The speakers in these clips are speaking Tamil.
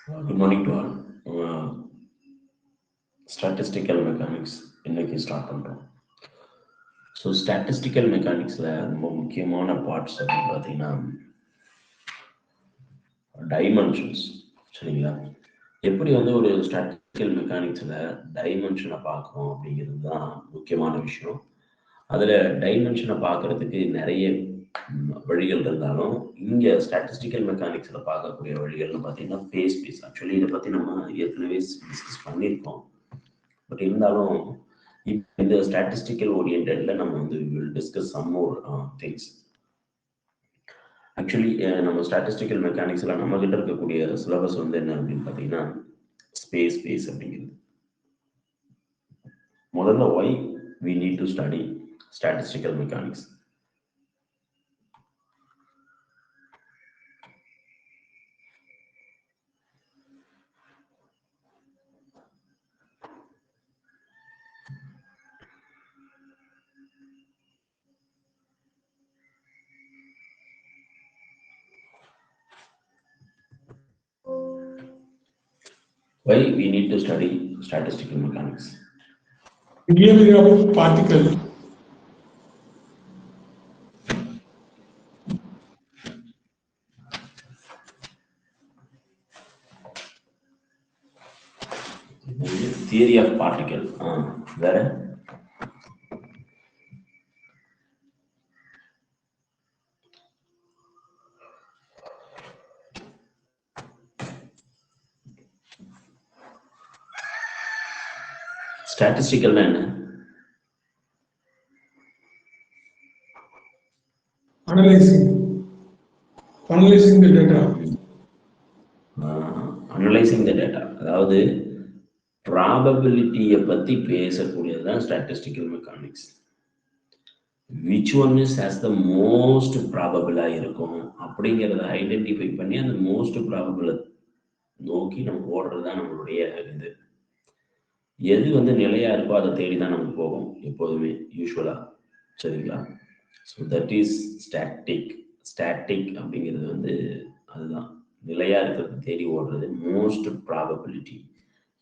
Good morning to all. Statistical mechanics இன்னைக்கு ஸ்டார்ட் பண்ணுறோம். ஸோ ஸ்டாட்டிஸ்டிக்கல் மெக்கானிக்ஸில் ரொம்ப முக்கியமான பார்ட்ஸ் அப்படின்னு பார்த்தீங்கன்னா டைமென்ஷன்ஸ். சரிங்களா? எப்படி ஒரு ஸ்டாட்டிஸ்டிக்கல் மெக்கானிக்ஸில் டைமென்ஷனை பார்க்குறோம் அப்படிங்கிறது தான் முக்கியமான விஷயம். அதில் டைமென்ஷனை பார்க்குறதுக்கு நிறைய வழிகள் இருந்தாலும் இங்கே ஸ்டாட்டிஸ்டிக்கல் மெக்கானிக்ஸில் பார்க்கக்கூடிய வழிகள்னு பார்த்தீங்கன்னா ஃபேஸ் ஸ்பேஸ். ஆக்சுவலி இதை பற்றி நம்ம ஏற்கனவே டிஸ்கஸ் பண்ணியிருக்கோம். பட் இருந்தாலும் இப்போ இந்த ஸ்டாட்டிஸ்டிக்கல் ஓரியன்டெட்ல நம்ம will discuss some more things. Actually நம்ம ஸ்டாட்டிஸ்டிக்கல் மெக்கானிக்ஸில் நம்ம கிட்ட இருக்கக்கூடிய சிலபஸ் என்ன அப்படின்னு பார்த்தீங்கன்னா ஸ்பேஸ் அப்படிங்கிறது. முதல்ல why we need to study statistical mechanics. Why we need to study statistical mechanics? Behavior of particle. Theory of particle. Where? ஸ்டாட்டிஸ்டிக்கல்னா என்ன? Analyzing the data. Analyzing the data. அதாவது ப்ராபபிலிட்டியை பற்றி பேசக்கூடியது தான் statistical mechanics. Which one is has the most ப்ராபபிளாக இருக்கும் அப்படிங்கிறத ஐடென்டிஃபை பண்ணி அந்த மோஸ்ட் ப்ராபபிளை நோக்கி நம்ம ஓடுறது தான் நம்மளுடைய இது. எது நிலையா இருக்கோ அதை தேடி தான் நம்ம போவோம் எப்போதுமே யூஸ்வலா. சரிங்களா? ஸோ தட் இஸ் ஸ்டாட்டிக் அப்படிங்கிறது அதுதான் நிலையா இருக்கிறது தேடி ஓடுறது. மோஸ்ட் ப்ராபபிலிட்டி,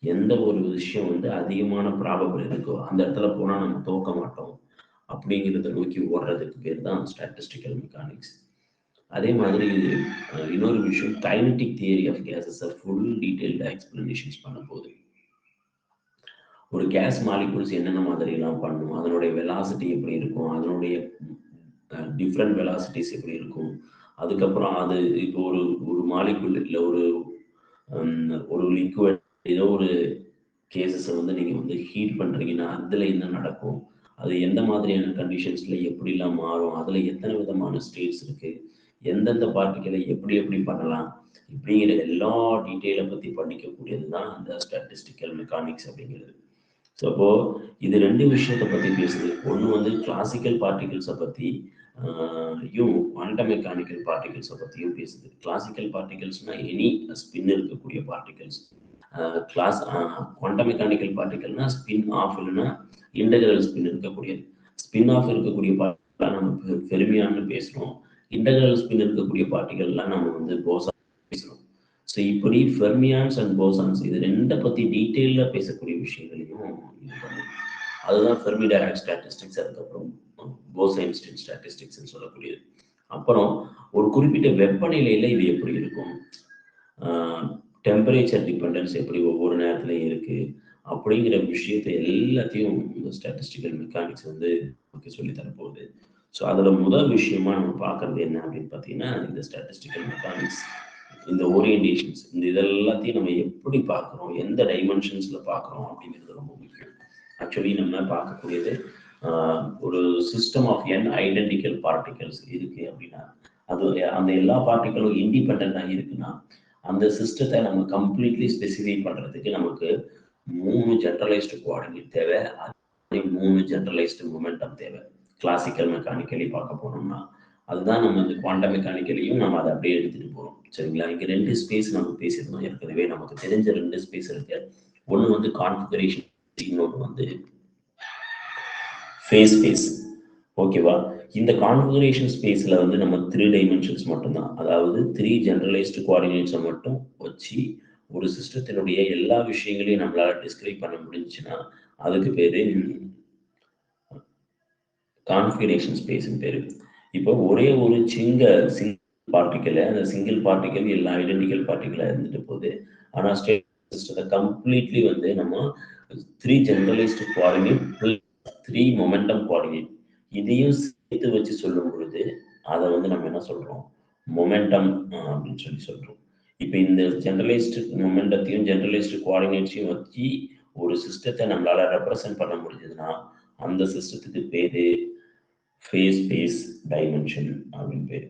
எந்த ஒரு விஷயம் அதிகமான ப்ராபபிள் இருக்கோ அந்த இடத்துல போனால் நம்ம தோக்க மாட்டோம் அப்படிங்கிறத நோக்கி ஓடுறதுக்கு பேர் தான் ஸ்டாட்டிஸ்டிக்கல் மெக்கானிக்ஸ். அதே மாதிரி இன்னொரு விஷயம் கைனடிக் தியரி ஆஃப் கேஸஸை ஃபுல் டீட்டெயில்டாக எக்ஸ்பிளனேஷன்ஸ் பண்ண போகுது. ஒரு கேஸ் மாலிகுல்ஸ் என்னென்ன மாதிரிலாம் பண்ணும், அதனுடைய வெலாசிட்டி எப்படி இருக்கும், அதனுடைய டிஃப்ரெண்ட் வெலாசிட்டிஸ் எப்படி இருக்கும், அதுக்கப்புறம் அது இப்போ ஒரு மாலிகுல் இல்லை ஒரு லிக்விட் ஏதோ ஒரு கேசஸை நீங்கள் ஹீட் பண்ணுறீங்கன்னா அதில் என்ன நடக்கும், அது எந்த மாதிரியான கண்டிஷன்ஸில் எப்படிலாம் மாறும், அதில் எத்தனை விதமான ஸ்டேட்ஸ் இருக்குது, எந்தெந்த பார்ட்டிகளை எப்படி பண்ணலாம், இப்படிங்கிற எல்லா டீட்டெயிலை பற்றி படிக்கக்கூடியது தான் அந்த ஸ்டாட்டிஸ்டிக்கல் மெக்கானிக்ஸ் அப்படிங்கிறது. ஸோ அப்போ இது ரெண்டு விஷயத்தை பற்றி பேசுது. ஒன்று கிளாசிக்கல் பார்ட்டிகல்ஸை பற்றி குவாண்டம் மெக்கானிக்கல் பார்ட்டிகல்ஸை பற்றியும் பேசுது. கிளாசிக்கல் பார்ட்டிகல்ஸ்னா எனி ஸ்பின் இருக்கக்கூடிய பார்ட்டிகல்ஸ். குவாண்டம் மெக்கானிக்கல் பார்ட்டிகல்னா ஸ்பின் ஆஃப் இல்லைன்னா இன்டெகிரல் ஸ்பின் இருக்கக்கூடியது. ஸ்பின் ஆஃப் இருக்கக்கூடிய பார்ட்டிகல்லாம் நம்ம ஃபெர்மியான்னு பேசுகிறோம். இன்டெகிரல் ஸ்பின் இருக்கக்கூடிய பார்ட்டிகல்லாம் நம்ம போசான் பேசுகிறோம். ஸோ இப்படி ஃபெர்மியான்ஸ் அண்ட் போசான்ஸ் இது ரெண்டை பற்றி டீட்டெயிலாக பேசக்கூடிய விஷயங்களையும் இது பண்ணுது. அதுதான் ஃபெர்மி டைராக் ஸ்டாட்டிஸ்டிக்ஸ், அதுக்கப்புறம் போஸ்-ஐன்ஸ்டீன் ஸ்டாட்டிஸ்டிக்ஸ்ன்னு சொல்லக்கூடியது. அப்புறம் ஒரு குறிப்பிட்ட வெப்பநிலையில் இது எப்படி இருக்கும், டெம்பரேச்சர் டிபெண்டன்ஸ் எப்படி ஒவ்வொரு நேரத்துலையும் இருக்குது அப்படிங்கிற விஷயத்தை எல்லாத்தையும் இந்த ஸ்டாட்டிஸ்டிக்கல் மெக்கானிக்ஸ் நமக்கு சொல்லி தரப்போகுது. ஸோ அதில் முதல் விஷயமா நம்ம பார்க்குறது என்ன அப்படின்னு பார்த்தீங்கன்னா இந்த ஸ்டாட்டிஸ்டிக்கல் மெக்கானிக்ஸ், இந்த ஓரியன்டேஷன்ஸ், இந்த இதெல்லாத்தையும் நம்ம எப்படி பார்க்குறோம், எந்த டைமென்ஷன்ஸில் பார்க்குறோம் அப்படிங்கிறது ரொம்ப முக்கியம். ஆக்சுவலி நம்ம பார்க்கக்கூடியது ஒரு system of n identical particles இருக்குது அப்படின்னா அது அந்த எல்லா பார்ட்டிகளும் இண்டிபெண்டாக இருக்குன்னா அந்த சிஸ்டத்தை நம்ம கம்ப்ளீட்லி ஸ்பெசிஃபை பண்ணுறதுக்கு நமக்கு 3 ஜென்ரலைஸ்டு கோஆர்டினேட் தேவை, 3 ஜென்ரலைஸ்டு மொமெண்டம் தேவை. கிளாசிக்கல் மெக்கானிக்கலி பார்க்க போனோம்னா அதுதான் நம்ம இந்த குவாண்டம் மெக்கானிக்கலையும் நம்ம அதை அப்படியே எடுத்துகிட்டு போகிறோம். சரிங்களா? இங்கே 2 ஸ்பேஸ் நம்ம பேசியிருந்தோம் ஏற்கனவே. நமக்கு தெரிஞ்ச 2 ஸ்பேஸ் இருக்கு. ஒன்று கான்ஃபிகரேஷன், இன்னொன்று ஃபேஸ் ஸ்பேஸ். ஓகேவா? இந்த கான்ஃபிகரேஷன் ஸ்பேஸில் நம்ம 3 டைமென்ஷன்ஸ் மட்டும்தான், அதாவது 3 ஜென்ரலைஸ்டு கோஆர்டினேட்ஸை மட்டும் வச்சு ஒரு சிஸ்டத்தினுடைய எல்லா விஷயங்களையும் நம்மளால டிஸ்கிரைப் பண்ண முடிஞ்சுன்னா அதுக்கு பேரு கான்ஃபிகரேஷன் ஸ்பேஸ்ன்னு பேரு. இப்போ ஒரே ஒரு சிங்கிள் பார்ட்டிக்கல், அந்த சிங்கிள் பார்ட்டிக்கல் எல்லா ஐடென்டிக்கல் பார்ட்டிக்கலா இருந்துட்டு போகுது. ஆனா ஸ்டேட் சிஸ்டத்தை கம்ப்ளீட்லி வந்து நம்ம 3 generalised coordinate plus 3 momentum coordinate இதையும் சேர்த்து வச்சு சொல்லும் பொழுது அதை வந்து நம்ம என்ன சொல்றோம், மொமெண்டம் அப்படின்னு சொல்லி சொல்றோம். இப்போ இந்த ஜெனரலைஸ்டு மொமெண்டத்தையும் ஜெனரலைஸ்டு கோஆர்டினேட்ஸையும் வச்சு ஒரு சிஸ்டத்தை நம்மளால ரெப்ரசென்ட் பண்ண முடிஞ்சதுன்னா அந்த சிஸ்டத்துக்கு பேரு ஃபேஸ் ஸ்பேஸ் டைமென்ஷன் அப்படின்னு பேரு.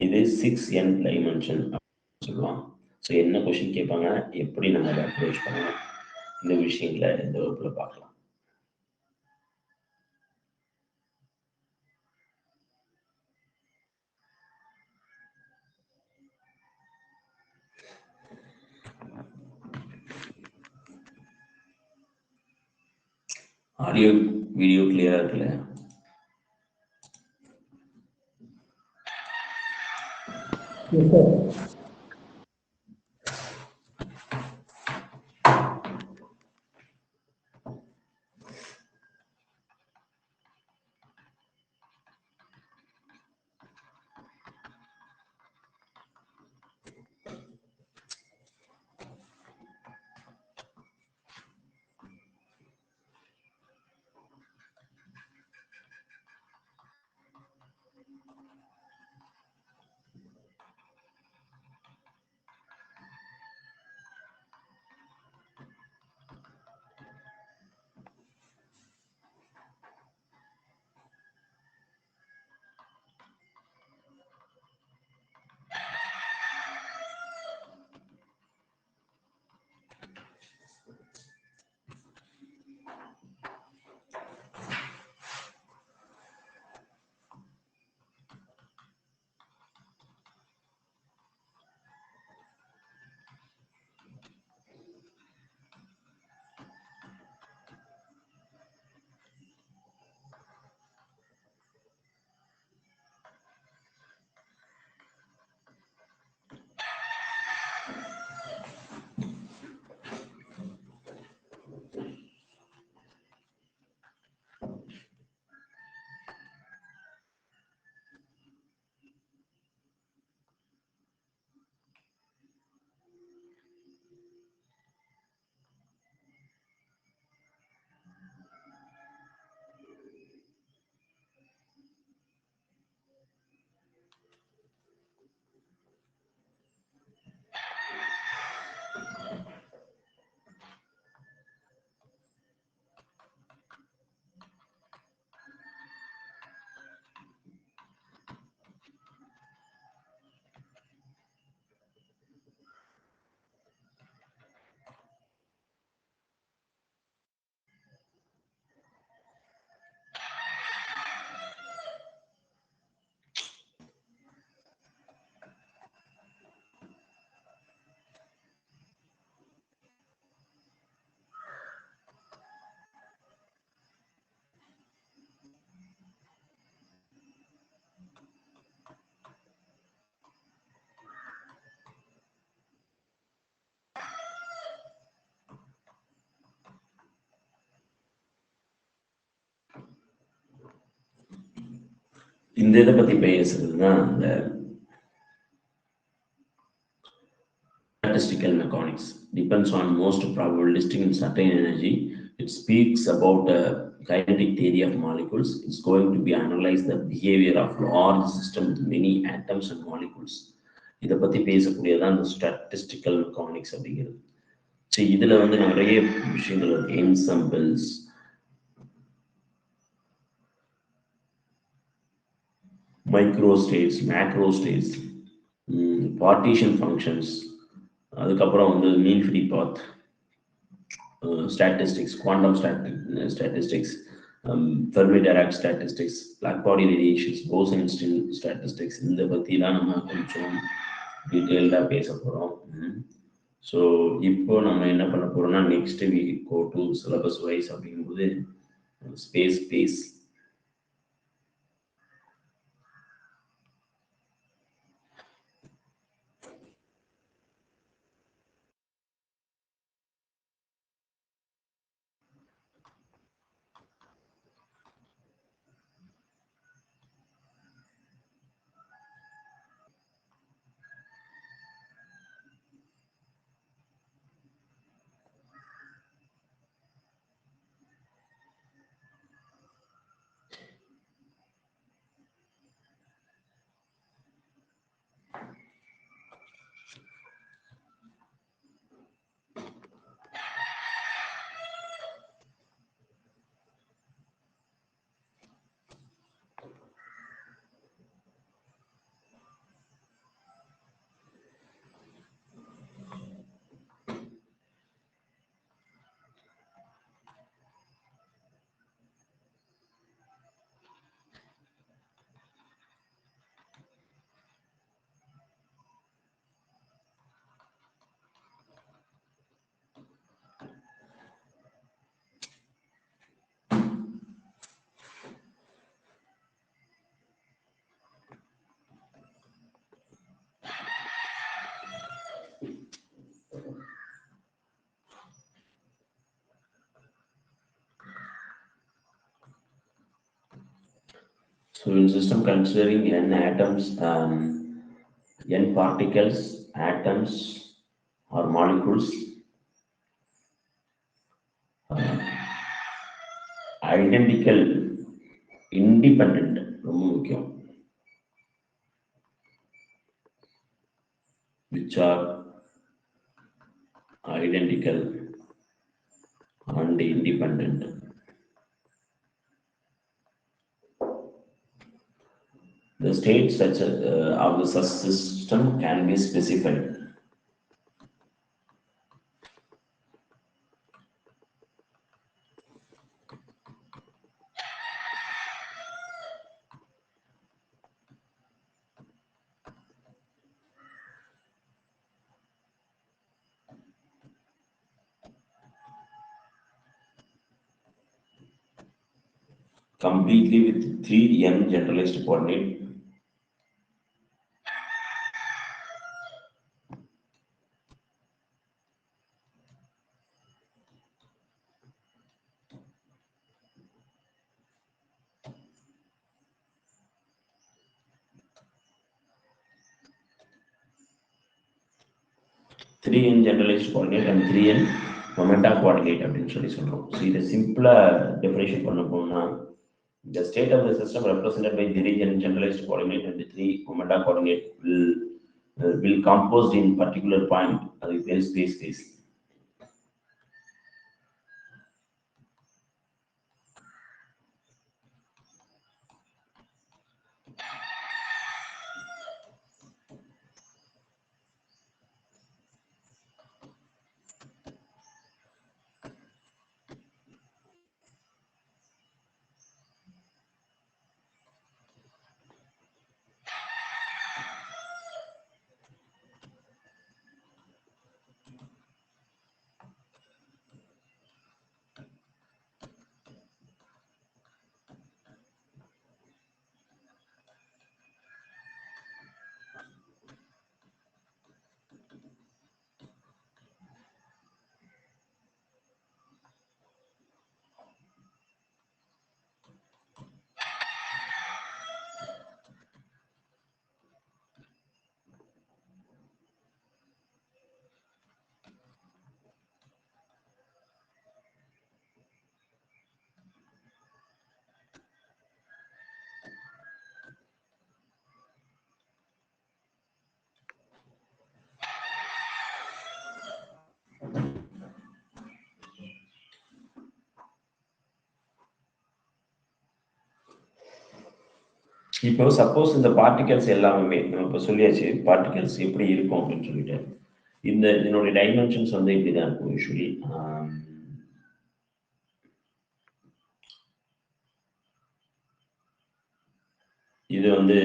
இது 6n டைமென்ஷன் அப்படின்னு சொல்லுவாங்க. ஸோ என்ன கொஸ்டின் கேட்பாங்க, எப்படி நம்ம அதை அப்ரோச் பண்ணலாம், இந்த விஷயங்களை இந்த வகுப்புல பார்க்கலாம். ஆடியோ வீடியோ கிளியரா இருக்குல்ல? Yes, sir. இந்த இதை பத்தி பேசுறதுன்னா இந்த statistical mechanics depends on most probabilistic in certain energy. It speaks about a kinetic theory of molecules. It's going to be analyze the behavior of large system with many atoms and molecules. இதை பத்தி பேசக்கூடியதான் இந்த statistical mechanics அப்படிங்கிறது. ஸோ இதுல வந்து நிறைய விஷயங்கள் இருக்கு. Ensembles, micro states, macro states, partition functions, அதுக்கப்புறம் வந்து mean free path, statistics, quantum statistics, Fermi Dirac statistics, black body radiations, boson statistics, இந்த பற்றிலாம் நம்ம கொஞ்சம் டீட்டெயில்டாக பேச போகிறோம். ஸோ இப்போ நம்ம என்ன பண்ண போகிறோம்னா next week go to syllabus wise அப்படிங்கும்போது space So in system considering n atoms, n particles, atoms or molecules, identical, independent, ரொம்ப முக்கியம், which are identical and independent. The state such of the system can be specified. Completely with 3n generalized coordinate. Three n generalized coordinate and 3n momenta coordinate அப்படின்னு சொல்லி சொல்றோம். ஸோ இதை சிம்பிளா டெஃபினேஷன் பண்ண போனா, the state of the system represented by 3n generalized coordinate and 3 momenta coordinate will composed in particular point. அது பேர் ஸ்பேஸ் ஸ்பேஸ். இப்போ சப்போஸ் இந்த பார்ட்டிகல்ஸ் எல்லாமே நம்ம இப்போ சொல்லியாச்சு பார்ட்டிகல்ஸ் எப்படி இருக்கும் அப்படின்னு சொல்லிட்டு, இதனுடைய டைமென்ஷன்ஸ் வந்து இப்படிதான் இருக்கும் யூஸ்வலி. இது வந்து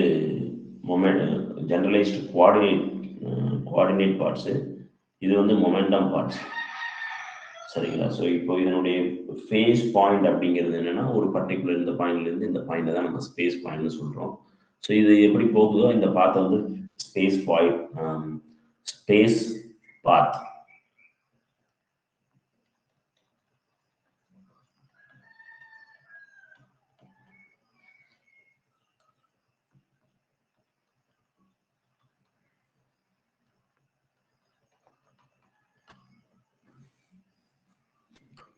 மொமெண்ட் ஜெனரலைஸ்டு கோஆர்டினேட் பார்ட்ஸ், இது வந்து மொமெண்டம் பார்ட்ஸ், சரிங்களா? ஸோ இப்போ இதனுடைய ஃபேஸ் பாயிண்ட் அப்படிங்கிறது என்னன்னா, ஒரு பர்டிகுலர் இந்த பாயிண்ட்ல இருந்து இந்த பாயிண்ட் தான் நம்ம ஸ்பேஸ் பாயிண்ட்னு சொல்றோம். ஸோ இது எப்படி போகுதோ இந்த பாத் வந்து ஸ்பேஸ் பாத்.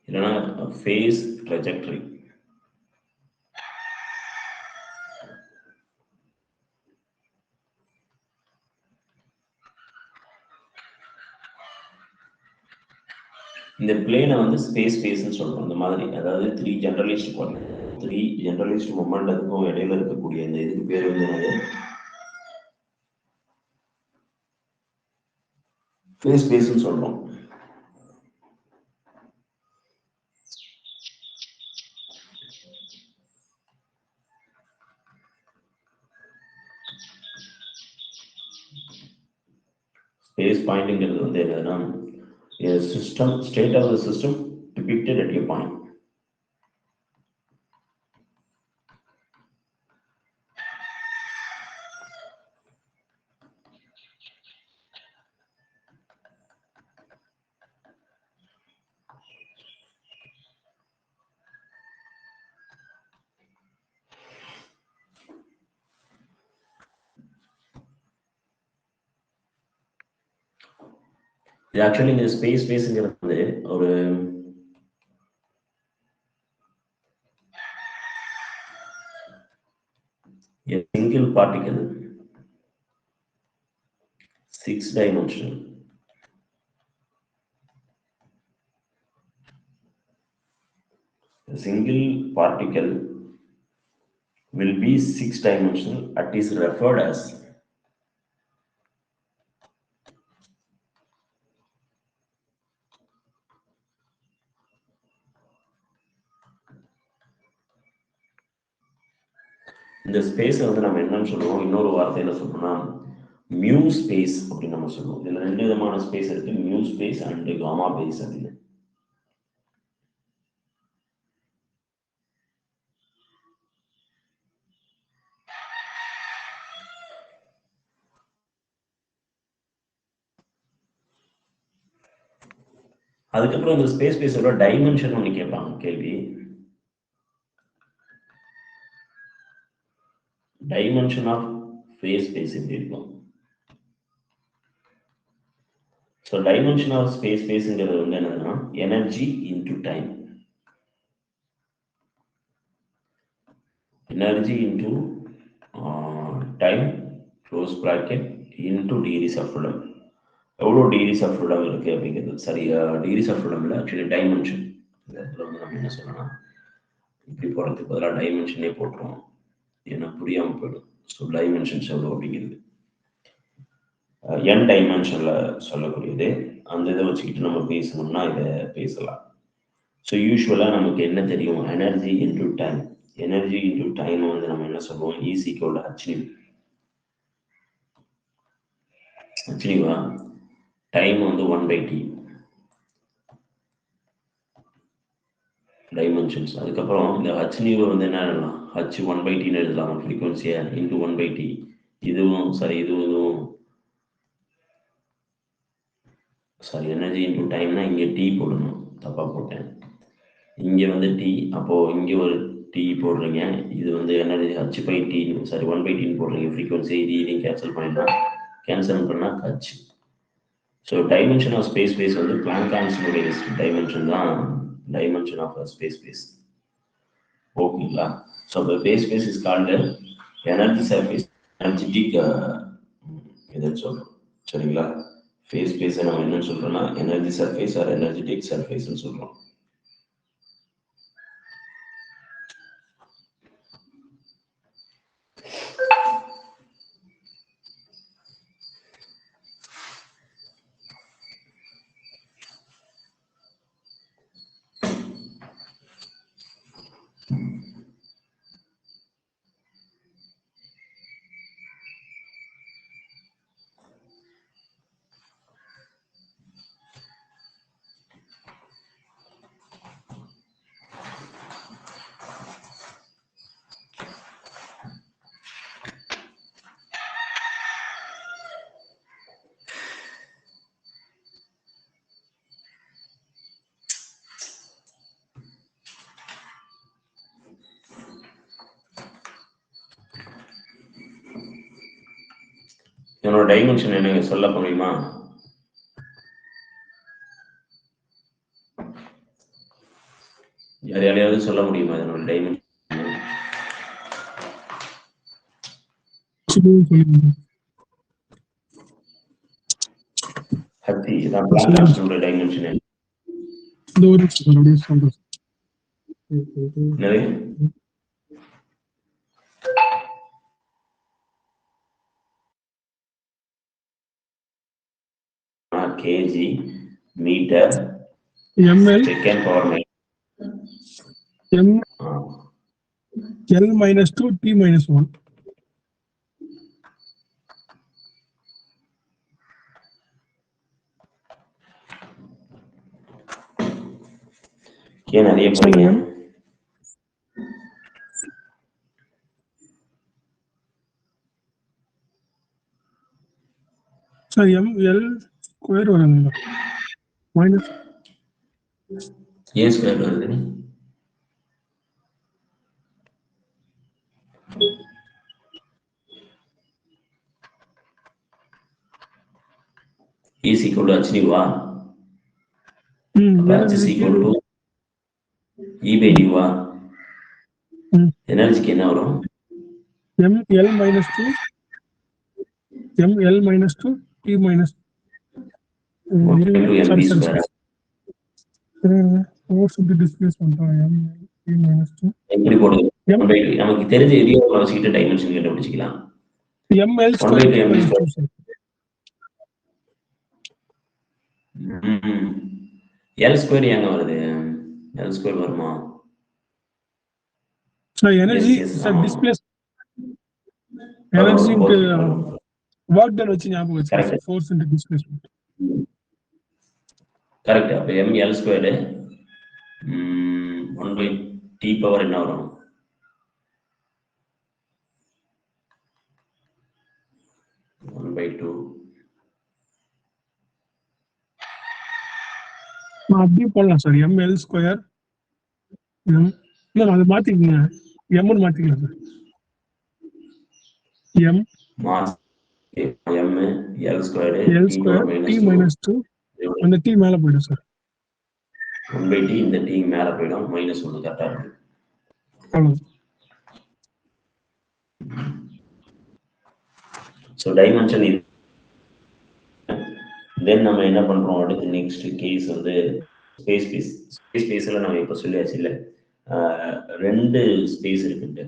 இல்லைன்னா ஃபேஸ் ட்ரெஜெக்டரி. இந்த பிளேனை வந்து ஸ்பேஸ்ன்னு சொல்றோம். இந்த மாதிரி, அதாவது 3 ஜெனரலிஸ்ட் மொமெண்டத்துக்கும் இடையில இருக்கக்கூடிய இந்த இதுக்கு பேர் வந்து என்னது? ஸ்பேஸ்ன்னு சொல்றோம். ஸ்பேஸ் பாயிண்ட்ங்கிறது வந்து என்னன்னா, state of the system depicted at a point. இது ஆக்சுவலி இந்த ஸ்பேஸ்ங்கிறது ஒரு a single particle, 6-dimensional. A single particle will be 6-dimensional. That is referred as இந்த ஸ்பேஸ் வந்து நம்ம என்னன்னு சொல்லுவோம், இன்னொரு வார்த்தையில சொல்லணும்னா மியூ ஸ்பேஸ் அப்படின்னு நம்ம சொல்லுவோம். இதுல 2 விதமான ஸ்பேஸ் இருக்கு, mu space and gamma space அப்படின்னு. அதுக்கப்புறம் இந்த ஸ்பேஸோட டைமென்ஷன் ஒன்று கேட்பாங்க கேள்வி. டைமென்ஷன் ஆஃப் ஸ்பேஸ் எப்படி இருக்கும்? ஸோ டைமென்ஷன் ஆஃப் ஸ்பேஸ்ங்கிறது வந்து என்னதுன்னா energy into time. Energy into time close bracket into degrees of freedom. எவ்வளோ டிகிரிஸ் ஆஃப் ஃப்ரீடம் இருக்கு அப்படிங்கிறது. சரி, டிகிரிஸ் ஆஃப் ஃப்ரீடம் இல்லை, ஆக்சுவலி டைமென்ஷன். இந்த இடத்துல வந்து நம்ம என்ன சொல்லலாம், இப்படி போகிறதுக்கு பதிலாக டைமென்ஷனே போட்டுருவோம், ஏன்னா புரியாமல் போயிடும். ஸோ டைமென்ஷன்ஸ் எவ்வளோ அப்படிங்கிறது n டைமென்ஷன்ல சொல்லக்கூடியது. அந்த இதை வச்சுக்கிட்டு நம்ம பேசணும்னா இதை பேசலாம். ஸோ யூஸ்வலாக நமக்கு என்ன தெரியும், energy into time. Energy into time வந்து நம்ம என்ன சொல்லுவோம், ஈஸிக்கோட ஹச்னிவா. டைம் வந்து 1/t டைமென்ஷன்ஸ். அதுக்கப்புறம் இந்த ஹச்னிவை வந்து என்ன எழுதலாம், h 1/tன்னு எழுதலாம், ஃப்ரீக்வன்சியை இன்டு 1/t. இதுவும் சரி, இதுவும் சாரி, எனர்ஜி இன்டு டைம்னா இங்கே டி போடணும், தப்பாக போட்டேன். இங்கே வந்து டி, அப்போது இங்கே ஒரு டி போடுறீங்க. இது வந்து எனர்ஜி h/t, சாரி 1/tன்னு போடுறீங்க. ஃப்ரீக்வன்சி இதையும் கேன்சல் பண்ணால் h. So dimension of space வந்து பிளாங்க் கான்ஸ்டன்ட் டைமென்ஷன் தான் டைமென்ஷன் ஆஃப் ஸ்பேஸ். ஓகேங்களா? So space is called energy surface, energetic இதுன்னு சொல்கிறோம். சரிங்களா? ஸ்பேஸை நம்ம என்னன்னு சொல்றோம்னா எனர்ஜி சர்ஃபேஸ் ஆர் எனர்ஜெட்டிக் சர்ஃபேஸ்ன்னு சொல்றோம். என்னோட டைமென்ஷன் என்ன சொல்ல முடியுமா? யாரையாவது சொல்ல முடியுமா என்னோட டைமென்ஷன்? ஹச்சி இதான் Planck constant dimension. kg meter ml second power L minus 2 T minus 1. ஏன் நிறைய போறீங்க? சார் ml ஸ்கொயர் வருங்க, மைனஸ் ஏன் ஸ்கொயர் வருது? ஈஸி கூட ஹச்னிவா H is equal to E by du. எனர்ஜிக்கு என்ன வரும்? ml minus 2 T minus 1/2 mv square. force into displacement T minus 2 எப்படி போடுறது? 1/2 நமக்கு தெரிஞ்ச எரியா வச்சுக்கிட்டு dimension கண்டுபிடிச்சிக்கலாம். ml square T minus 2 sir. L square எங்க வருது? L square வருமா? So energy sir displacement energy into work done வச்சு ஞாபகம் வச்சுக்கோங்க force into displacement. கரெக்ட். அப்ப ml square 1/t பவர் என்ன வரும்? அப்படியே போடலாம் சார் ml ஸ்கொயர் இல்ல அது மாத்திக்கங்க m ன்னு மாத்திக்கலாம் sir m l square t minus 2 அந்த t மேல போய்டும் சார் 1/t இந்த t மேல போய்டும் -1 கரெக்ட்டா இருக்கு. So dimension is then நம்ம என்ன பண்றோம் அடுத்து நெக்ஸ்ட் கேஸ் வந்து ஸ்பேஸ்ல நம்ம இப்ப சொல்லியாச்சு இல்ல ரெண்டு ஸ்பேஸ் இருக்குங்க.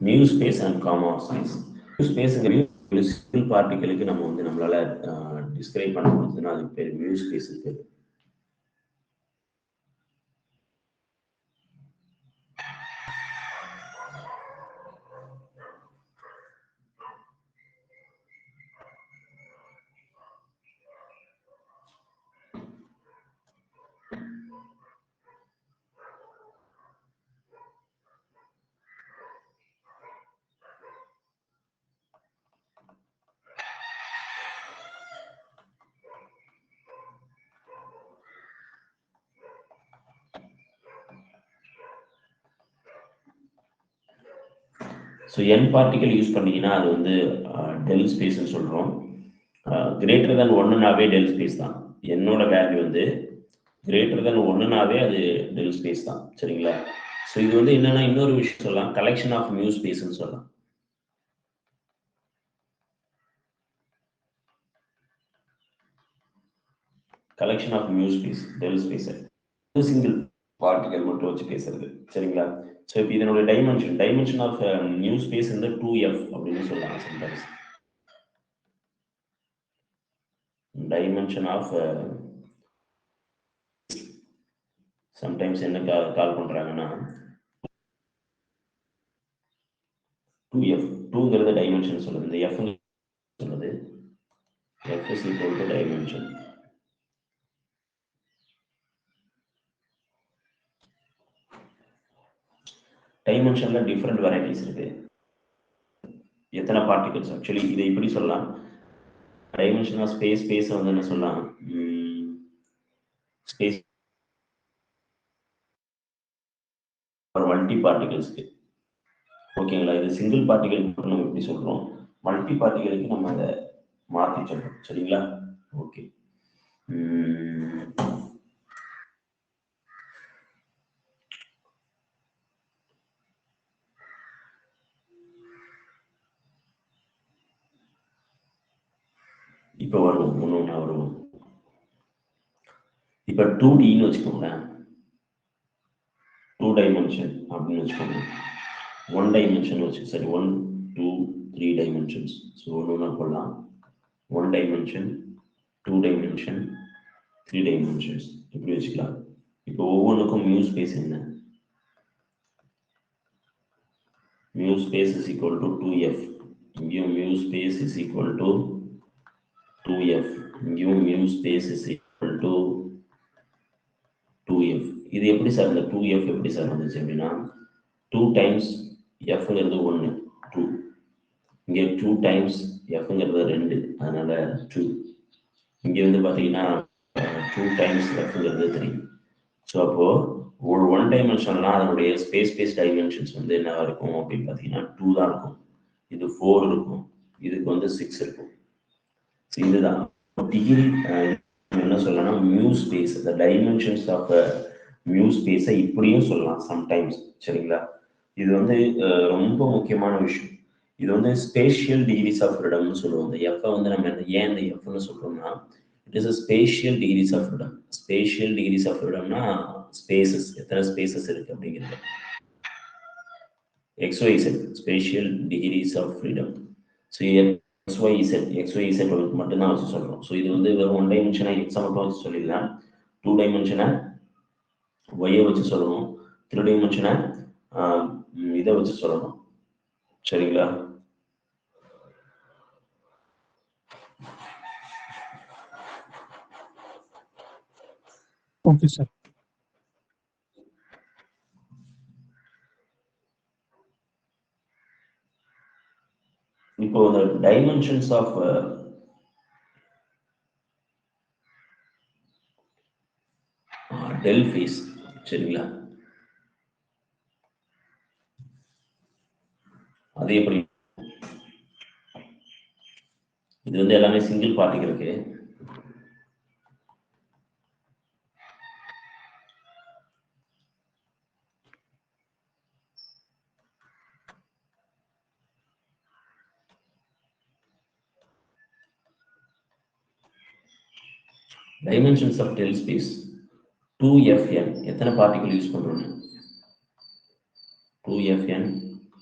mu space and comma space. mu space ஒரு சிங்கிள் பார்ட்டிகளுக்கு நம்ம வந்து நம்மளால டிஸ்கிரைப் பண்ண முடியுதுன்னா அதுக்கு பேர் mu space பேர். ஸோ என் பார்ட்டிகல் யூஸ் பண்ணீங்கன்னா அது வந்து டெல் ஸ்பேஸ்ன்னு சொல்கிறோம். கிரேட்டர் தென் ஒன்றுனாவே டெல் ஸ்பேஸ் தான். என்னோட வேல்யூ வந்து கிரேட்டர் தென் ஒன்றுனாவே அது டெல் ஸ்பேஸ் தான். சரிங்களா? ஸோ இது வந்து என்னன்னா இன்னொரு விஷயம் சொல்லலாம், கலெக்ஷன் ஆஃப் மியூ ஸ்பேஸ்ன்னு சொல்லலாம். Collection of mu space del space single particle மட்டும் வச்சு பேசுறது. சரிங்களா? ஸோ இப்போ இதனோட டைமென்ஷன் ஆஃப் நியூ ஸ்பேஸ் வந்து 2f அப்படின்னு சொல்லலாம். சம்டைம்ஸ் டைமென்ஷன் ஆஃப் சம்டைம்ஸ் என்ன கால் பண்றாங்கன்னா 2f 2ங்கிறது டைமென்ஷன் சொல்லுது. இந்த f சொல்லுது f is equal to dimension. டைமென்ஷன்ல டிஃபரெண்ட் வெரைட்டிஸ் இருக்கு. எத்தனை பார்ட்டிகல்ஸ் ஆக்சுவலி இதை இப்படி சொல்லலாம், டைமென்ஷன் ஆஃப் ஸ்பேஸ் வந்து என்ன சொல்லலாம், ஸ்பேஸ் ஒரு மல்டி பார்ட்டிகல்ஸ்க்கு. ஓகேங்களா? இது சிங்கிள் பார்ட்டிகல் மட்டும் நம்ம எப்படி சொல்றோம், மல்டி பார்ட்டிகலுக்கு நம்ம அதை மாற்றி சொல்றோம். சரிங்களா? ஓகே. இப்போ வருவோம், ஒன்று வருவோம். இப்போ 2Dன்னு வச்சுக்கோங்களேன், 2 டைமென்ஷன் அப்படின்னு வச்சுக்கோங்க. 1 டைமென்ஷன் வச்சு சரி 1 2 3 டைமென்ஷன்ஸ். ஸோ ஒன்று போடலாம். 1 டைமென்ஷன் 2 டைமென்ஷன் 3 டைமென்ஷன்ஸ் இப்படி வச்சுக்கலாம். இப்போ ஒவ்வொன்றுக்கும் மியூ ஸ்பேஸ் என்ன? Mu space is equal to 2f. இங்கேயும் mu space is equal to 2f. இங்கேயும் mu space is equal to இது எப்படி சார் இந்த 2f எப்படி சார் வந்துச்சு அப்படின்னா 2 டைம்ஸ் fங்கிறது 1 2 இங்கே 2 டைம்ஸ் fங்கிறது 2 அதனால 2 இங்கே வந்து பார்த்தீங்கன்னா 2 டைம்ஸ் fங்கிறது 3. ஸோ அப்போ ஒரு 1 டைமென்ஷன்லாம் அதனுடைய ஸ்பேஸ் டைமென்ஷன்ஸ் வந்து என்னவா இருக்கும் அப்படின்னு பார்த்தீங்கன்னா 2 தான் இருக்கும். இது 4 இருக்கும், இதுக்கு வந்து 6 இருக்கும். ஸோ இதுதான் டிகிரி என்ன சொல்லலாம் mu space, the dimensions of mu ஸ்பேஸை இப்படியும் சொல்லலாம் சம்டைம்ஸ். சரிங்களா, இது வந்து ரொம்ப முக்கியமான விஷயம். இது வந்து ஸ்பேஷியல் டிகிரிஸ் ஆஃப் ஃப்ரீடம்னு சொல்லுவோம். இந்த எஃப்ஐ வந்து நம்ம ஏன் இந்த எஃப்னு சொல்றோம்னா it is a spatial degrees of freedom. Spatial degrees of ஃப்ரீடம்னா ஸ்பேசஸ், எத்தனை ஸ்பேசஸ் இருக்கு அப்படிங்கிறது. XYZ spatial degrees of freedom. So XYZ மட்டும்தான் வச்சு சொல்றோம். ஸோ இது வந்து வெறும் 1 டைமென்ஷனா எக்ஸை மட்டும் வச்சு சொல்லிடலாம், 2 டைமென்ஷனை ஒய்யை வச்சு சொல்லணும், 3 டைமென்ஷனை இதை வச்சு சொல்லணும். சரிங்களா, ஓகே சார். இப்போ the dimensions of del phase. சரிங்களா, அது எப்படி? இது வந்து எல்லாமே சிங்கிள் பார்ட்டிகளுக்கு. Dimensions of del space 2fn. எத்தனை பார்ட்டிகல் யூஸ் பண்றோம்? 2fn,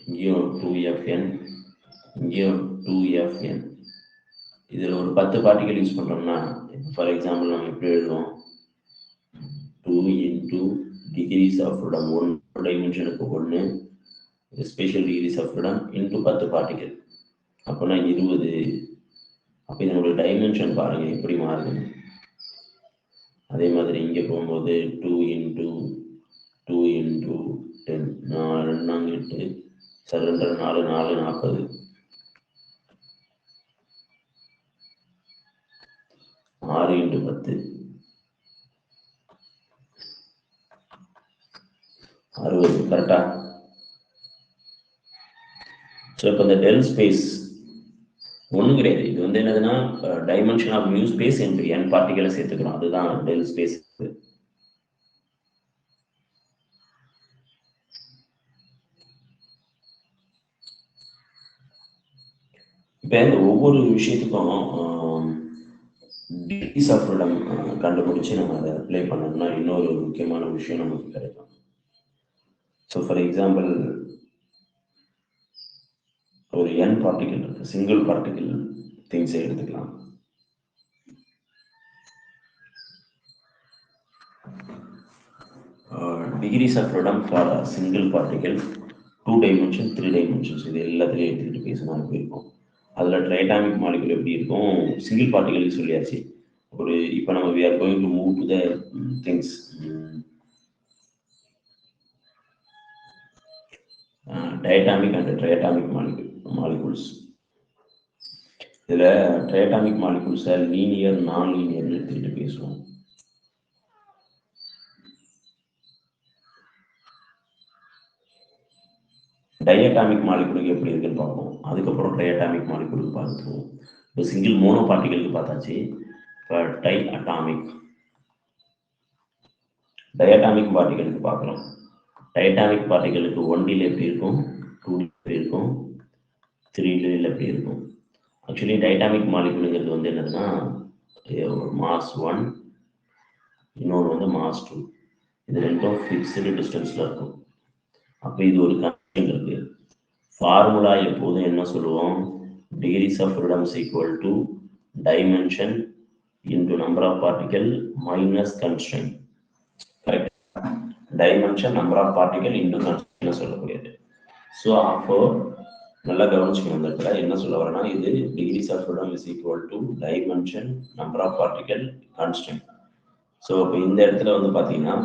இங்கேயும் 2fn, இங்கேயும் 2fn. இதில் ஒரு 10 பார்ட்டிகல் யூஸ் பண்றோம்னா ஃபார் எக்ஸாம்பிள் நம்ம எப்படி எழுதுவோம்? 2 into degrees of freedom, 1 டைமென்ஷனுக்கு 1 special degrees of freedom into 10 particle, அப்போனா 20. அப்போ இதனுடைய டைமென்ஷன் பாருங்க எப்படி மாறுதுன்னு. அதே மாதிரி இங்கே போகும்போது 2 into 10, 4 8 7 4 4 40, 6 into 10 60. கரெக்டா? ஸோ இப்போ இந்த டெல் ஸ்பேஸ் ஒன்றும் கிடையாது, இது வந்து என்னதுன்னா டைமென்ஷன் ஆஃப் மியூ ஸ்பேஸ் என்று n பார்ட்டிகளை சேர்த்துக்கிறோம், அதுதான் டெல் ஸ்பேஸ். இப்போ இந்த ஒவ்வொரு விஷயத்துக்கும் டிகிரிஸ் ஆஃப் ஃப்ரீடம் கண்டுபிடிச்சு நம்ம அதை அப்ளை பண்ணோம்னா இன்னொரு முக்கியமான விஷயம் நமக்கு கிடைக்கும். ஸோ ஃபார் எக்ஸாம்பிள் ஒரு n பார்ட்டிகல் இருக்கு, சிங்கிள் பார்ட்டிகல் திங்ஸை எடுத்துக்கலாம். Degrees of freedom for single particle 2 dimension 3 dimensions, இது எல்லாத்துலேயும் எடுத்துக்கிட்டு பேசினா போயிருக்கோம். அதில் ட்ரைடாமிக் மாலிகுல் எப்படி இருக்கும், சிங்கிள் பார்ட்டிகல் சொல்லியாச்சு. ஒரு இப்போ நம்ம we are going to move to the things diatomic and triatomic molecules. இதில் ட்ரைடாமிக் மாலிகுல்ஸை லீனியர் நான் லீனியர்னு எடுத்துக்கிட்டு பேசுவோம். டயட்டாமிக் மாலிகுலுக்கு எப்படி இருக்குன்னு பார்ப்போம், அதுக்கப்புறம் ட்ரைடாமிக் மாலிகுலுக்கு பார்த்துருவோம். இப்போ சிங்கிள் மோனோ பார்ட்டிகளுக்கு பார்த்தாச்சு. இப்போ டயட்டாமிக் பார்ட்டிகளுக்கு பார்க்கலாம். டயட்டாமிக் பார்ட்டிகளுக்கு 1Dயில் எப்படி இருக்கும், 2D எப்படி இருக்கும், 3Dயில் எப்படி இருக்கும். ஆக்சுவலி டைட்டாமிக் மாலிகுலுங்கிறது வந்து என்னதுன்னா மாஸ் 1, இன்னொரு வந்து மாஸ் 2, இது ரெண்டும் ஃபிக்ஸ்டு டிஸ்டன்ஸில் இருக்கும். அப்போ இது ஒரு கன்ஸ்டன்ட் இருக்கு. ஃபார்முலா எப்போதும் என்ன சொல்லுவோம், degrees of freedom is equal to dimension into number of particle minus constraint. Correct, dimension number of particle into constraint சொல்லக்கூடியது. ஸோ அப்போ நல்லா கவனிச்சுக்கணும், இந்த இடத்துல என்ன சொல்ல வரேன்னா இது degrees of freedom is equal to dimension number of particle constraint. So இப்போ இந்த இடத்துல வந்து பார்த்தீங்கன்னா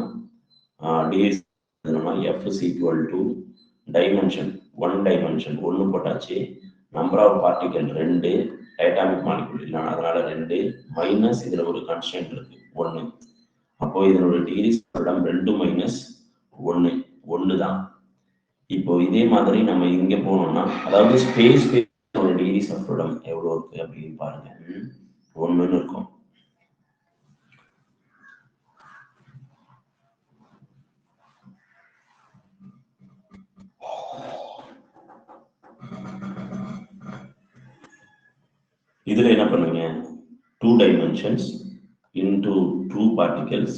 degree f is equal to dimension ஒன்று போட்டாச்சு, number of particle 2, diatomic molecule இல்லை, அதனால 2 மைனஸ் இதுல ஒரு கான்ஸ்டன்ட் இருக்கு 1. அப்போ இதனோட டிகிரி ஃப்ரீடம் 2 மைனஸ் 1 தான். இப்போ இதே மாதிரி நம்ம இங்க போனோம்னா, அதாவது ஸ்பேஸ் டிகிரிஸ் ஆஃப் ஃப்ரீடம் எவ்வளவு இருக்கு அப்படின்னு பாருங்க. 1ன்னு இருக்கும். இதுல என்ன பண்ணுங்க, 2 dimensions into 2 particles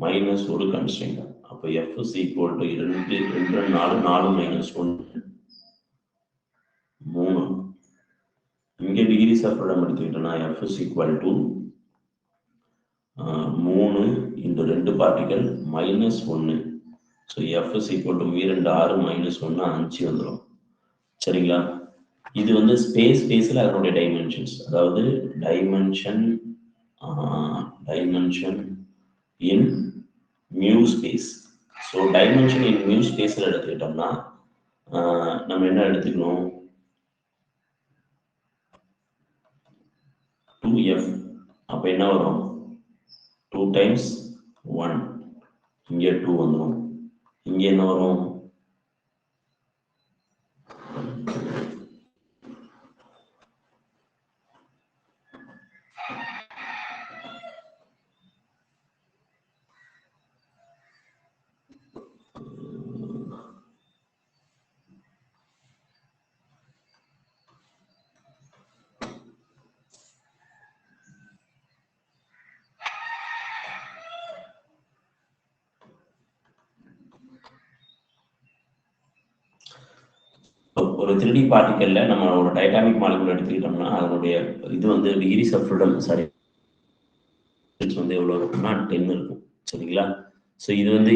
minus ஒரு constraint. அப்ப f is equal to 2 4 minus 1 3. இங்க டிகிரிஸ் ஆஃப் ஃப்ரீடம் எடுத்துக்கிட்டோம்னா f is equal to 3 into 2 particle minus 1. So f is equal to 2 6 minus 1 5 வந்துடும். சரிங்களா? இது வந்து ஸ்பேஸ்ல அதனுடைய டைமென்ஷன்ஸ், அதாவது dimension in mu space. So dimension in mu ஸ்பேஸ்ல எடுத்துக்கிட்டோம்னா நம்ம என்ன எடுத்துக்கணும், 2f. அப்ப என்ன வரும், 2 times 1, இங்கே 2 வந்துடும். இங்கே என்ன வரும், ஒரு 3D பார்ட்டிக்கல்ல நம்ம ஒரு டைட்டாமிக் மாலிகுல் எடுத்துக்கிட்டோம்னா அதனுடைய இது வந்து டிகிரிஸ் ஆஃப் ஃப்ரீடம் வந்து எவ்வளவு இருக்கும்னா 10 இருக்கும். சரிங்களா? ஸோ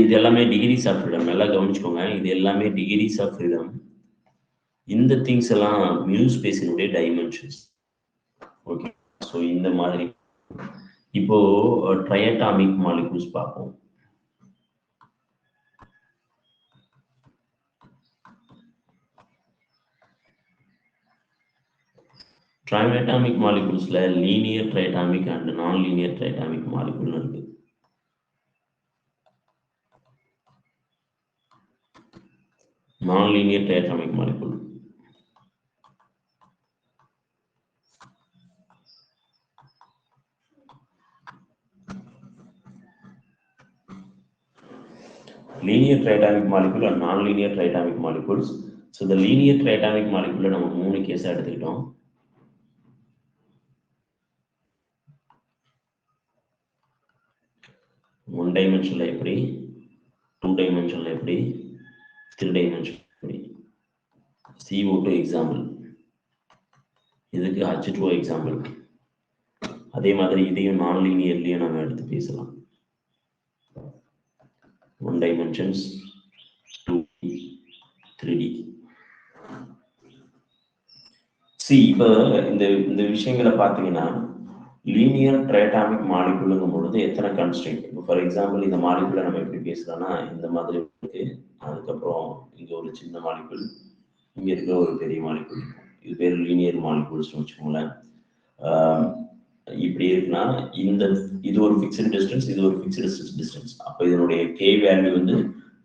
இது எல்லாமே டிகிரிஸ் ஆஃப் ஃப்ரீடம். நல்லா கவனிச்சுக்கோங்க, இது எல்லாமே டிகிரிஸ் ஆஃப் ஃப்ரீடம். இந்த திங்ஸ் எல்லாம் மியூ ஸ்பேஸினுடைய டைமென்ஷன்ஸ். ஓகே, ஸோ இந்த மாதிரி இப்போ ட்ரையட்டாமிக் மாலிகுல்ஸ் பார்ப்போம். Triatomic moleculesல linear triatomic and non-linear triatomic molecule இருக்கு. Non-linear triatomic molecule linear triatomic molecule and non-linear triatomic molecules. So the linear triatomic molecule நம்ம 3 கேஸா எடுத்துக்கிட்டோம். ஒன் டைமென்ஷன்ல எப்படி, 2 டைமென்ஷன்ல எப்படி, 3 டைமென்ஷன் எப்படி. CO2 எக்ஸாம்பிள், இதுக்கு H2O எக்ஸாம்பிள். அதே மாதிரி இதையும் நான் லீனியர்லயும் நம்ம எடுத்து பேசலாம். 1 dimensions, 2D, 3D. இப்போ இந்த விஷயங்களை பார்த்தீங்கன்னா லீனியர் ட்ரைட்டாமிக் மாலிகுலுங்கும் பொழுது எத்தனை கன்ஸ்ட்ரெயின்ட். இப்போ ஃபார் எக்ஸாம்பிள் இந்த மாலிகுலை நம்ம எப்படி பேசுறோம்னா இந்த மாதிரி இருக்கு, அதுக்கப்புறம் இங்க ஒரு சின்ன மாலிகுல், இங்க இருக்கிற ஒரு பெரிய மாலிகுல், இது பேர் லீனியர் மாலிகுல்ஸ் வச்சுக்கோங்களேன். இப்படி இருக்குன்னா இது ஒரு ஃபிக்ஸ்டு டிஸ்டன்ஸ், இது ஒரு ஃபிக்ஸ்டு டிஸ்டன்ஸ். அப்போ இதனுடைய கே வேல்யூ வந்து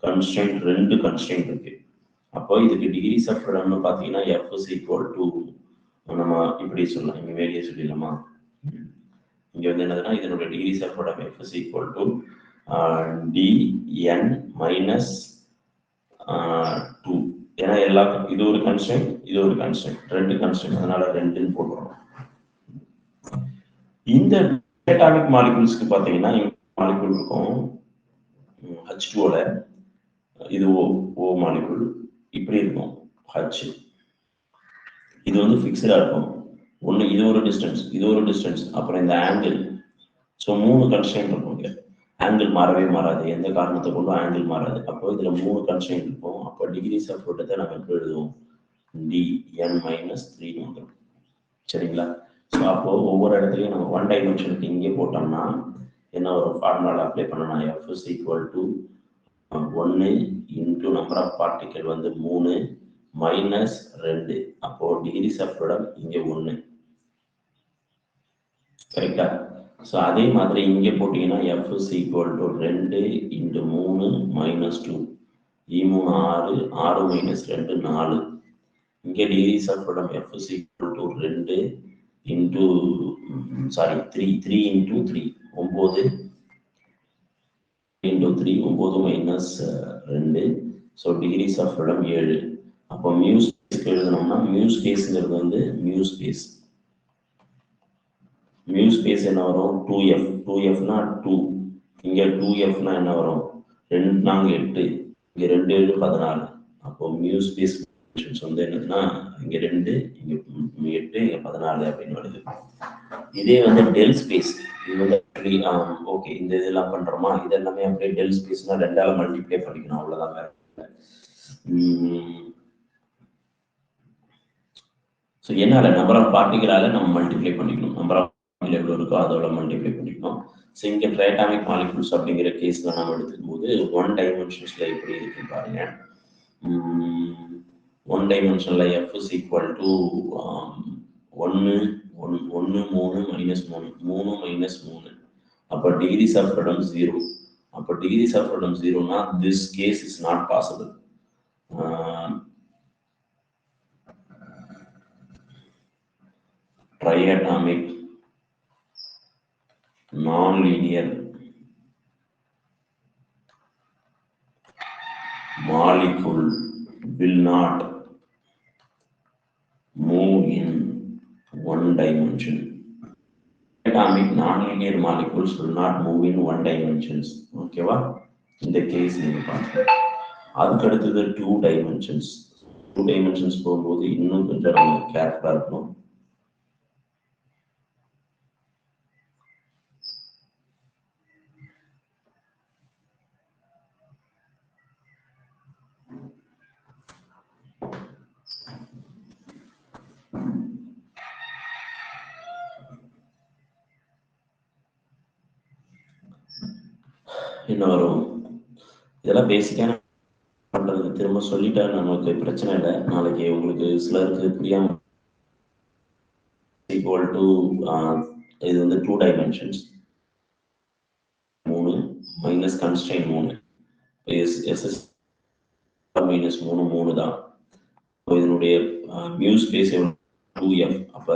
கன்ஸ்ட்ரெயின்ட் 2 கன்ஸ்ட்ரெயின்ட் இருக்கு. அப்போ இதுக்கு டிகிரிஸ் ஆஃப் ஃப்ரீடம்னு பார்த்தீங்கன்னா f is equal to நம்ம இப்படி சொல்லலாம், இங்க வெளியே சொல்லிடலாமா, இங்க வந்து என்னதுன்னா இதனுடைய degrees of freedom f is equal to dn minus 2. ஏன்னா எல்லா இது ஒரு கன்ஸ்ட்ரெயின்ட், இது ஒரு கன்ஸ்ட்ரெயின்ட், 2 கன்ஸ்ட்ரெயின்ட், அதனால 2ன்னு போடுறோம். இந்த டைட்டாமிக் மாலிகுல்ஸ்க்கு பார்த்தீங்கன்னா மாலிகுல் இருக்கும் H2O-ல, இது O மாலிகுல் இப்படி இருக்கும் H. இது வந்து ஃபிக்ஸ்டா இருக்கும். ஒன்று இது ஒரு டிஸ்டன்ஸ், இது ஒரு டிஸ்டன்ஸ், அப்புறம் இந்த ஆங்கிள். ஸோ 3 கன்ஸ்ட்ரெயின்ட் இருக்கும். இங்கே ஆங்கிள் மாறவே மாறாது, எந்த காரணத்தை கொண்டும் ஆங்கிள் மாறாது. அப்போ இதுல 3 கன்ஸ்ட்ரெயின்ட் இருக்கும். அப்போ டிகிரிஸ் ஆஃப் ஃப்ரீடத்தை நம்ம எப்படி எழுதுவோம், dn minus 3 வந்துடும். சரிங்களா? ஸோ அப்போ ஒவ்வொரு இடத்துலையும் நம்ம 1 டைமென்ஷனுக்கு இங்கே போட்டோம்னா என்ன ஒரு ஃபார்முலா அப்ளை பண்ணலாம், f is equal to 1 into number of particle வந்து 3 minus 2. அப்போ degrees of freedom இங்க 1. கரெக்டா? ஸோ அதே மாதிரி இங்கே போட்டிங்கன்னா F is equal to 2 into 3 minus 2. 3 6, 6 minus 2 4. இங்கே degrees of freedom F is equal to 2 into 3 into 3 9 into 3 9 minus 2. So degrees of freedom 7. அப்போ mu space எழுதணும்னா mu spaceங்கிறது வந்து mu space என்ன வரும் 2F னா 2. இங்க 2Fனா என்ன வரும் 2 4 8. இங்க 2 7 14. அப்போ mu space வந்து என்னன்னா இங்க 2 இங்க 8 இங்க 14 அப்படின்னு வருது. இதே வந்து டெல் ஸ்பேஸ் இது வந்து ஓகே இந்த இதெல்லாம் பண்றோமா இது எல்லாமே அப்படியே டெல் ஸ்பேஸ்னா 2ஆல மல்டிப்ளை பண்ணிக்கணும் அவ்வளவுதான் வேற. ஸோ என்னால நம்பர் ஆஃப் பார்ட்டிகளால நம்ம மல்டிப்ளை பண்ணிக்கணும். நம்பர் ஆஃப் எவ்வளோ இருக்கோ அதோட மல்டிப்ளை பண்ணிக்கணும். ஸோ இங்கே ட்ரைட்டாமிக் மாலிகுல்ஸ் அப்படிங்கிற கேஸ்ல நம்ம எடுத்துக்கும் போது 1 டைமென்ஷன்ஸ்ல எப்படி இருக்கு பாருங்க. 1 டைமென்ஷன்ல F is equal to 1 3 minus 3 3 minus 3. அப்போ degrees of freedom 0. அப்போ degrees of freedom 0னா this case is not possible. Triatomic non-linear molecule will not move in one dimension. Atomic non-linear molecules will not move in one dimensions. Okay, va? In the case நீங்க பாருங்க. அதுக்கு அடுத்தது 2 dimensions. 2 dimensions போகும்போது இன்னும் கொஞ்சம் நம்ம கேர்ஃபுல்லா இருக்கணும். என்ன வரும் இதெல்லாம் பேசிக்கான பண்றது திரும்ப சொல்லிட்டா நமக்கு பிரச்சனை இல்லை. நாளைக்கு உங்களுக்கு சிலருக்கு புரியாம ஈக்குவல் டு இது வந்து 2 dimensions 3 minus constraint 3 SS minus 3 3 தான். இதனுடைய மியூ ஸ்பேஸ் 2F. அப்போ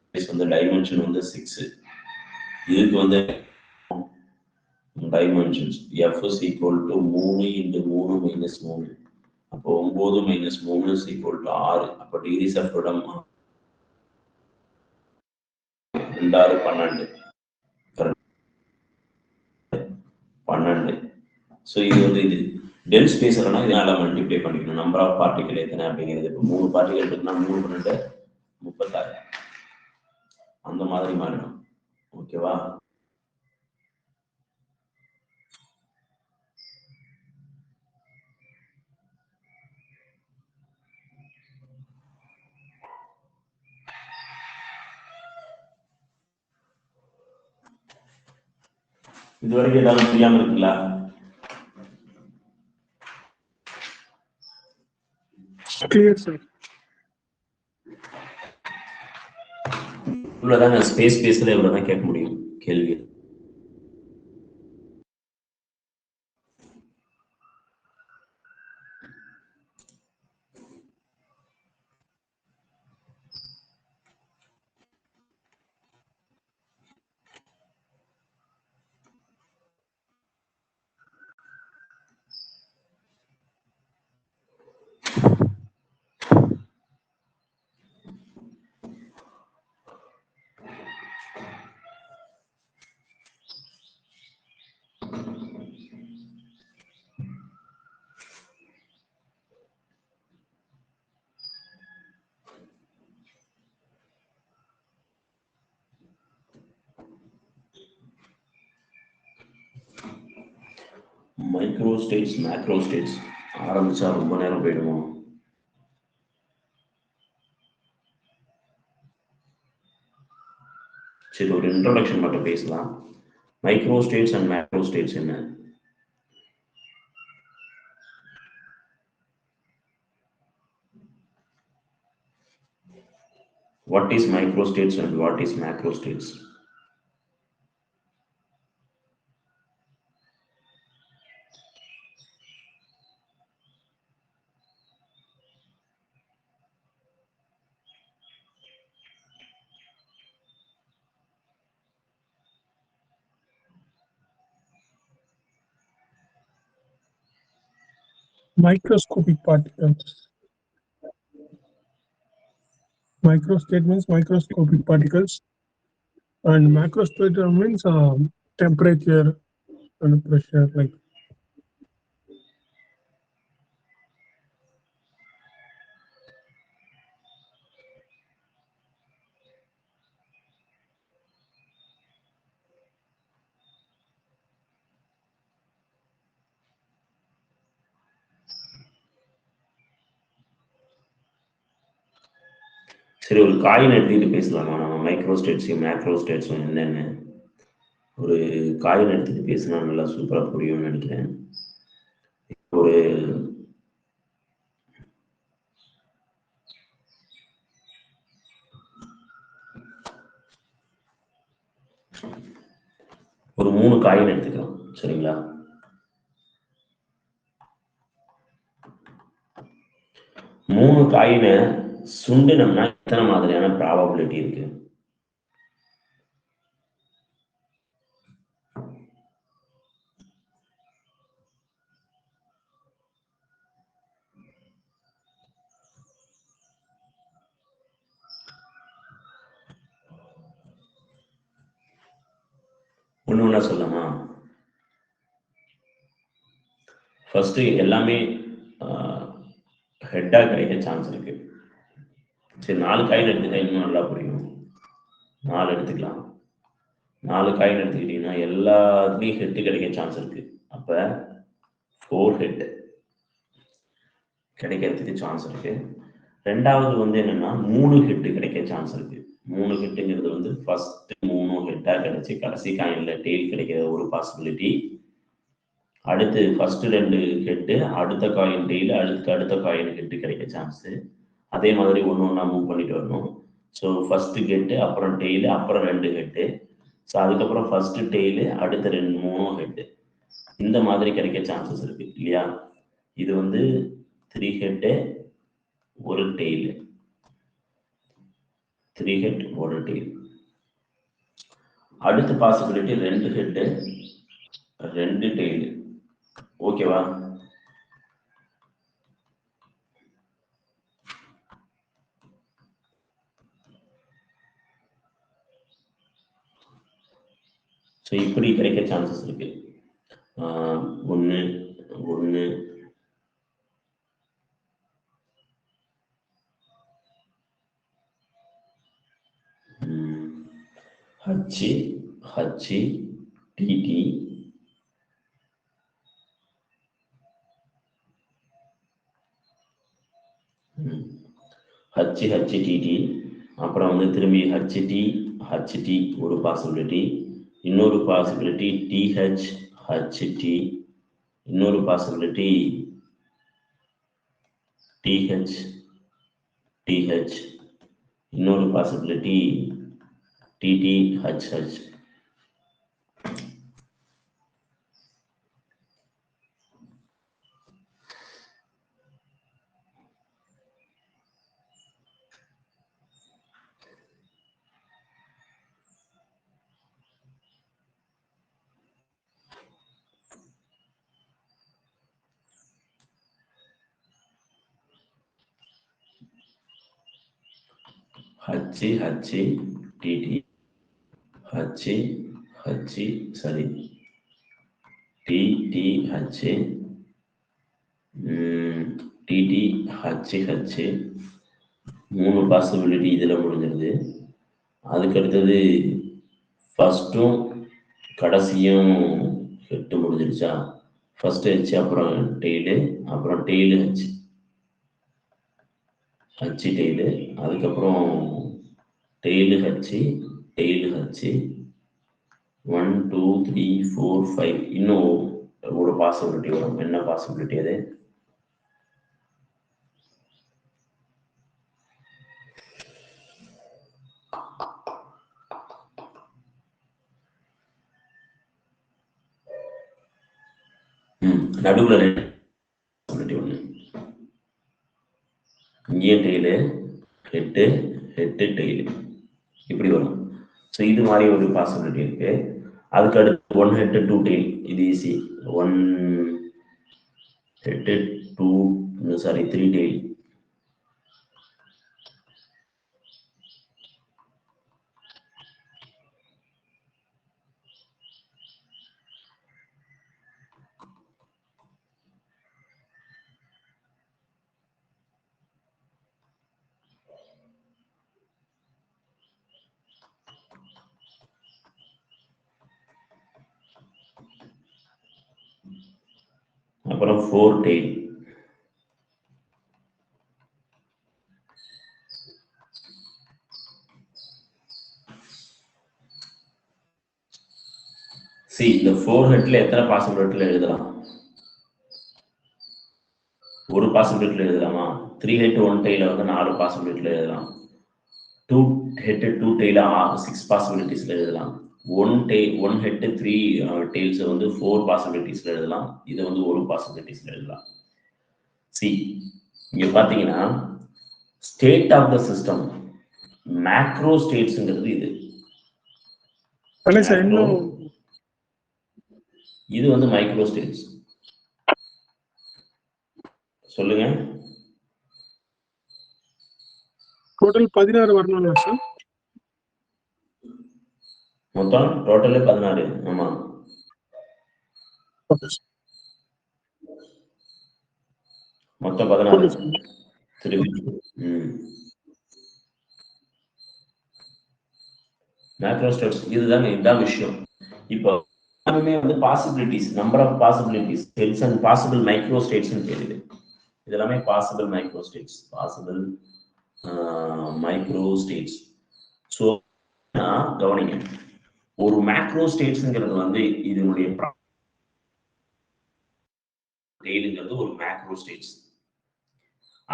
ஸ்பேஸ் வந்து டைமென்ஷன் வந்து 6. இதுக்கு வந்து dimensions F is equal to 3 into 3 minus 3. அப்போ 9 minus 3 is equal to 6. அப்போ degrees of freedom 2 6 12. ஸோ இது வந்து இது டெல் ஸ்பேஸ் இல்லைன்னா இதனால மல்டிப்ளை பண்ணிக்கணும். நம்பர் ஆஃப் பார்ட்டிகல் எத்தனை அப்படிங்கிறது இப்போ 3 பார்ட்டிகல் இருக்குன்னா 3 12 36 அந்த மாதிரி மாறிடும். ஓகேவா? இது வரைக்கும் ஏதாவது புரியாம இருக்குங்களா? Clear sir. இவ்வளவுதாங்க ஸ்பேஸ்ல இவ்வளவுதான் கேட்க முடியும் கேள்வி. மைக்ரோ ஸ்டேட்ஸ் மேக்ரோ ஸ்டேட்ஸ் ஆரம்பிச்சா ரொம்ப நேரம் போயிடுவோம். சரி, ஒரு இன்ட்ரோடக்ஷன் மட்டும் பேசலாம். Micro states and macro states என்ன? What is microstates and what is macrostates? Microscopic particles. Microstate means microscopic particles, and macrostate means temperature and pressure, like. சரி, ஒரு காயின் எடுத்துக்கிட்டு பேசலாமா? நம்ம மைக்ரோஸ்டேட்ஸையும் மேக்ரோஸ்டேட்ஸும் என்னென்னு ஒரு காயின் எடுத்துகிட்டு பேசினா நல்லா சூப்பராக புரியும்னு நினைக்கிறேன். ஒரு ஒரு 3 காயின் எடுத்துக்கலாம், சரிங்களா? 3 காயினை சுண்டினோம்னா எத்தனை மாதிரியான ப்ராபபிலிட்டி இருக்கு? ஒன்று ஒன்றா சொல்லலாமா? ஃபர்ஸ்ட் எல்லாமே ஹெட்டாக கிடைக்க சான்ஸ் இருக்கு. சரி, 4 காயின் எடுத்துக்கிட்டா இன்னும் நல்லா புரியும். 4 எடுத்துக்கலாம். 4 காயின் எடுத்துக்கிட்டீங்கன்னா எல்லாத்துலேயும் ஹெட்டு கிடைக்க சான்ஸ் இருக்கு. அப்போ 4 ஹெட் கிடைக்கிறதுக்கு சான்ஸ் இருக்கு. ரெண்டாவது வந்து என்னன்னா 3 ஹெட்டு கிடைக்க சான்ஸ் இருக்கு. 3 ஹெட்டுங்கிறது வந்து ஃபர்ஸ்ட் 3 ஹெட்டா கிடைச்சி கடைசி காயின்ல டெய்ல் கிடைக்கிற ஒரு பாசிபிலிட்டி. அடுத்து ஃபர்ஸ்ட் 2 ஹெட்டு, அடுத்த காயின் டெய்ல், அடுத்த காயின் ஹெட்டு கிடைக்க சான்ஸு. அதே மாதிரி ஒன்று ஒன்றா மூவ் பண்ணிட்டு வரணும். ஸோ ஃபர்ஸ்ட் ஹெட்டு, அப்புறம் டெய்லு, அப்புறம் 2 ஹெட்டு. ஸோ அதுக்கப்புறம் ஃபர்ஸ்ட் டெய்லு, அடுத்த 3 ஹெட்டு. இந்த மாதிரி கிடைக்க சான்சஸ் இருக்கு இல்லையா? இது வந்து 3 ஹெட்டு, ஒரு டெய்லு, 3 ஹெட், ஒரு டெய்ல். அடுத்த பாசிபிலிட்டி 2 ஹெட்டு, 2 டெய்லு. ஓகேவா? ஸோ இப்படி கிடைக்க சான்சஸ் இருக்கு. 1 1 H H T T H H T T, அப்புறம் வந்து திரும்பி HT HT ஒரு பாசிபிலிட்டி, இன்னொரு பாசிபிலிட்டி TH HT, இன்னொரு பாசிபிலிட்டி TH TH, இன்னொரு possibility TT HH. H H T T H H sorry T T H T T H H, 3 possibility இதில் முடிஞ்சிருது. அதுக்கடுத்தது ஃபர்ஸ்ட்டும் கடைசியும் ஹெட்டு முடிஞ்சிருச்சா? ஃபர்ஸ்ட் ஹெச், அப்புறம் டெய்லு, அப்புறம் டெய்லு ஹெச், ஹச் டெய்லு, அதுக்கப்புறம் டெய்லு ஹச்சு, டெய்லு ஹச்சு, 1 2 3 4 5. இன்னும் ஒரு பாசிபிலிட்டி வரும். என்ன பாசிபிலிட்டி அது? நடுவில் ஒன்று இங்கேயும் டெய்லு ஹெட்டு ஹெட்டு டெய்லு இப்படி வரும். ஸோ இது மாதிரி ஒரு பாசிபிலிட்டி இருக்கு. அதுக்கு அடுத்து 1 ஹெட்டு 2 டெய்ல், இது ஈஸி. 1 head 3 tail. அப்புறம் 4 டெய்ல். இந்த 4 ஹெட்ல எத்தனை பாசிபிலிட்டில எழுதலாம்? ஒரு பாசிபிலிட்டில எழுதலாமா? 3 ஹெட் 1 டெய்ல வந்து 4 பாசிபிலிட்டில எழுதலாம். 2 ஹெட் 2 டெய்ல 6 பாசிபிலிட்டிஸ்ல எழுதலாம். 1 ஹெட் 3 டெய்ல்ஸ் வந்து 4 பாசிபிலிட்டிஸ்ல எழுதலாம். இதை வந்து ஒரு பாசிபிலிட்டிஸ்ல எழுதலாம். இங்க பாத்தீங்கன்னா state of the system macro ஸ்டேட்ஸ்ங்கிறது இது. இது வந்து மைக்ரோ ஸ்டேட்ஸ். சொல்லுங்க. டோட்டல் 16 வரணும்ல சார்? மொத்தம் டோட்டலே 16. ஆமா, மொத்தம் 16 திரும்பி. மேக்ரோ ஸ்டேட்ஸ் இதுதான் விஷயம். இப்போ வந்து possibilities, number of possibilities, states and possible micro states தெரியுது. இதெல்லாமே possible micro states, possible micro states. So கவனிங்க, ஒரு மேக்ரோ ஸ்டேட்ஸ்ங்கிறது வந்து இதனுடைய டெய்லுங்கிறது ஒரு மேக்ரோ ஸ்டேட்ஸ்.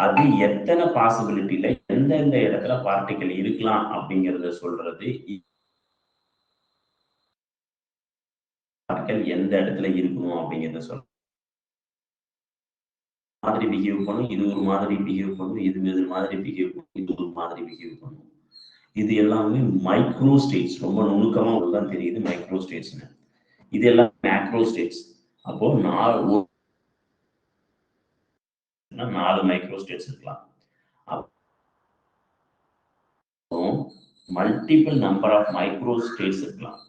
அது எத்தனை பாசிபிலிட்டியில எந்தெந்த இடத்துல பார்ட்டிகல் இருக்கலாம் அப்படிங்கறத சொல்றது, பார்ட்டிகல் எந்த இடத்துல இருக்கணும் அப்படிங்கிறத சொல்ற மாதிரி பிஹேவ் பண்ணும். இது ஒரு மாதிரி பிஹேவ் பண்ணும். இது மாதிரி பிஹேவ் பண்ணும். இது ஒரு மாதிரி பிஹேவ் பண்ணும். இது எல்லாமே மைக்ரோ ஸ்டேட்ஸ். ரொம்ப நுணுக்கமா உள்ளதான் தெரியுது மைக்ரோ ஸ்டேட்ஸ்னு. இது எல்லாம் மேக்ரோ ஸ்டேட்ஸ். அப்போ 4 மைக்ரோ ஸ்டேட்ஸ் இருக்கலாம். Multiple number of micro states இருக்கலாம்.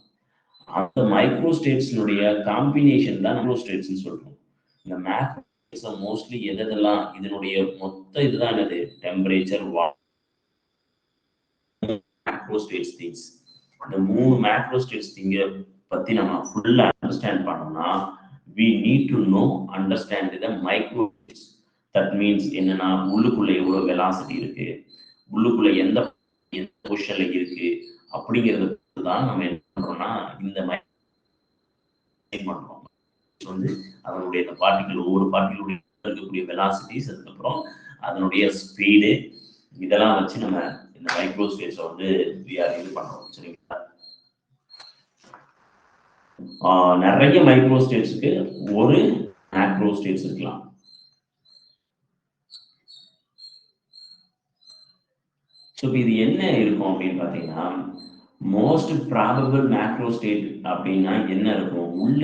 அந்த மைக்ரோ ஸ்டேட்ஸ்னுடைய காம்பினேஷன் தான் மைக்ரோ ஸ்டேட்ஸ் சொல்றோம். இந்த மேக்ரோ மோஸ்ட்லி எதெல்லாம் இதனுடைய மொத்த இதுதான் என்னது? Temperature, macro states things. இந்த 3 மேக்ரோ ஸ்டேட்ஸ் திங்க பத்தி நம்ம ஃபுல்லா அண்டர்ஸ்டாண்ட் பண்ணோம்னா we need to know understand the micro states. That means என்னன்னா உள்ளுக்குள்ள எவ்வளவு வெலாசிட்டி இருக்கு, உள்ளுக்குள்ள எந்த பொசிஷன்ல இருக்கு அப்படிங்கிறது தான் நம்ம என்ன பண்றோம்னா இந்த பண்றோம். வந்து அதனுடைய பார்ட்டிகல், ஒவ்வொரு பார்ட்டிகளுடைய இருக்கக்கூடிய வெலாசிட்டிஸ், அதுக்கப்புறம் அதனுடைய ஸ்பீடு, இதெல்லாம் வச்சு நம்ம இந்த மைக்ரோ ஸ்டேட்ஸை வந்து இது பண்றோம். சரிங்களா? நிறைய மைக்ரோ ஸ்டேட்ஸ்க்கு ஒரு மேக்ரோ ஸ்டேட்ஸ் இருக்கலாம். ஸோ இது என்ன இருக்கும் அப்படின்னு பார்த்தீங்கன்னா, மோஸ்ட் ப்ராபபிள் மேக்ரோ ஸ்டேட் அப்படின்னா என்ன இருக்கும்? உள்ள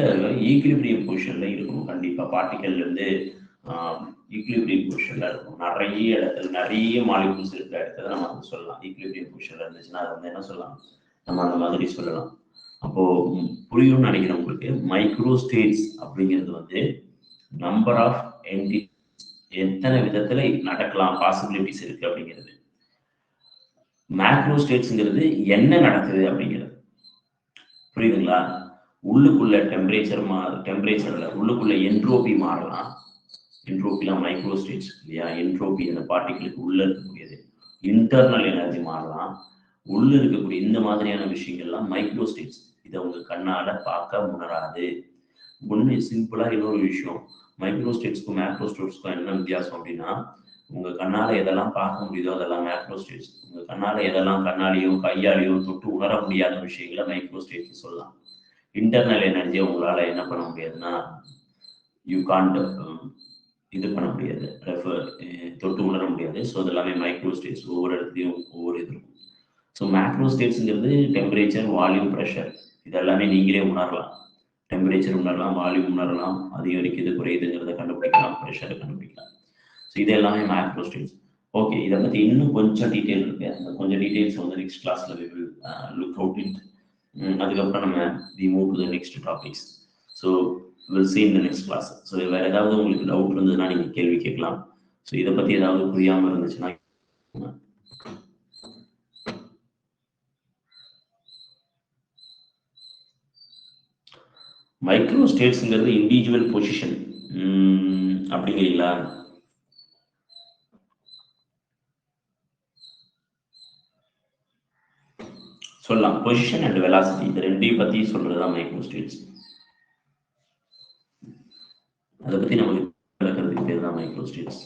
ஈக்லிபிரியம் பொசிஷன்ல இருக்கும். கண்டிப்பா பார்ட்டிகல் இருந்து ஈக்லிபிரியம் பொசிஷன்ல இருக்கும். நிறைய இடத்துல நிறைய மாலிகூல்ஸ் இருக்கிற இடத்துல நம்ம வந்து சொல்லலாம். ஈக்லிபிரியம் பொசிஷன்ல இருந்துச்சுன்னா அது வந்து என்ன சொல்லலாம்? நம்ம அந்த மாதிரி சொல்லலாம். அப்போ புரியும்னு நினைக்கிறேன் உங்களுக்கு. மைக்ரோ ஸ்டேட்ஸ் அப்படிங்கிறது வந்து நம்பர் ஆஃப் என்டிட்டி, எத்தனை விதத்துல நடக்கலாம், பாசிபிலிட்டிஸ் இருக்கு அப்படிங்கிறது. மேக்ரோ ஸ்டேட்ஸ்ங்கிறது என்ன நடக்குது அப்படிங்கிறது. புரியுதுங்களா? உள்ளுக்குள்ள டெம்பரேச்சர்ல உள்ளுக்குள்ள என்ட்ரோபி மாறலாம். என்ட்ரோபிலாம் மைக்ரோ ஸ்டேட்ஸ் இல்லையா? என்ட்ரோபி இந்த பார்ட்டிகளுக்கு உள்ள இருக்கக்கூடியது. இன்டர்னல் எனர்ஜி மாறலாம். உள்ள இருக்கக்கூடிய இந்த மாதிரியான விஷயங்கள்லாம் மைக்ரோ ஸ்டேட்ஸ். இதை உங்க கண்ணால பார்க்க உணராது. ஒண்ணு சிம்பிளா இன்னொரு விஷயம், மைக்ரோ ஸ்டேட்ஸ்க்கும் மேக்ரோ ஸ்டேட்ஸ்க்கும் என்ன வித்தியாசம் அப்படின்னா, உங்க கண்ணால எதெல்லாம் பார்க்க முடியுதோ அதெல்லாம் மேக்ரோ ஸ்டேட்ஸ். உங்க கண்ணால எதெல்லாம் கண்ணாலேயோ கையாலேயோ தொட்டு உணர முடியாத விஷயங்களை மைக்ரோ ஸ்டேட்ஸ் சொல்லலாம். இன்டர்னல் எனர்ஜியை உங்களால என்ன பண்ண முடியாதுன்னா யூ காண்ட் இது பண்ண முடியாது, தொட்டு உணர முடியாது. ஸோ அது எல்லாமே மைக்ரோ ஸ்டேட்ஸ், ஒவ்வொரு இடத்துலையும் ஒவ்வொரு இது இருக்கும். ஸோ மேக்ரோ ஸ்டேட்ஸுங்கிறது டெம்பரேச்சர், வால்யூம், ப்ரெஷர் இது எல்லாமே நீங்களே உணரலாம். டெம்பரேச்சர் உணரலாம், வால்யூம் உணரலாம், அதிகரிக்குது குறையுதுங்கிறத கண்டுபிடிக்கலாம், ப்ரெஷரை கண்டுபிடிக்கலாம். ஸோ இது எல்லாமே மேக்ரோ ஸ்டேட்ஸ். ஓகே, இதை பற்றி இன்னும் கொஞ்சம் டீட்டெயில் இருக்கு. அந்த கொஞ்சம் டீட்டெயில்ஸ் வந்து நெக்ஸ்ட் கிளாஸில் we will look out it. அதுக்கப்புறம் நம்ம we move to the next topics. So will see in the next class. So வேறு ஏதாவது உங்களுக்கு டவுட் இருந்ததுன்னா நீங்கள் கேள்வி கேட்கலாம். ஸோ இதை பற்றி ஏதாவது புரியாமல் இருந்துச்சுன்னா மைக்ரோ ஸ்டேட்ஸுங்கிறது இண்டிவிஜுவல் பொசிஷன் அப்படிங்கிறீங்களா? சொல்லலாம். பொசிஷன் அண்ட் வெலாசிட்டி இது ரெண்டையும் பற்றி சொல்கிறது தான் மைக்ரோ ஸ்டேட்ஸ். அதை பற்றி நமக்கு விளக்கிறதுக்கு பேர் தான் மைக்ரோ ஸ்டேட்ஸ்.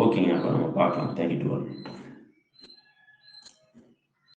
ஓகேங்க, அப்போ நம்ம பார்க்கலாம். Thank you to all.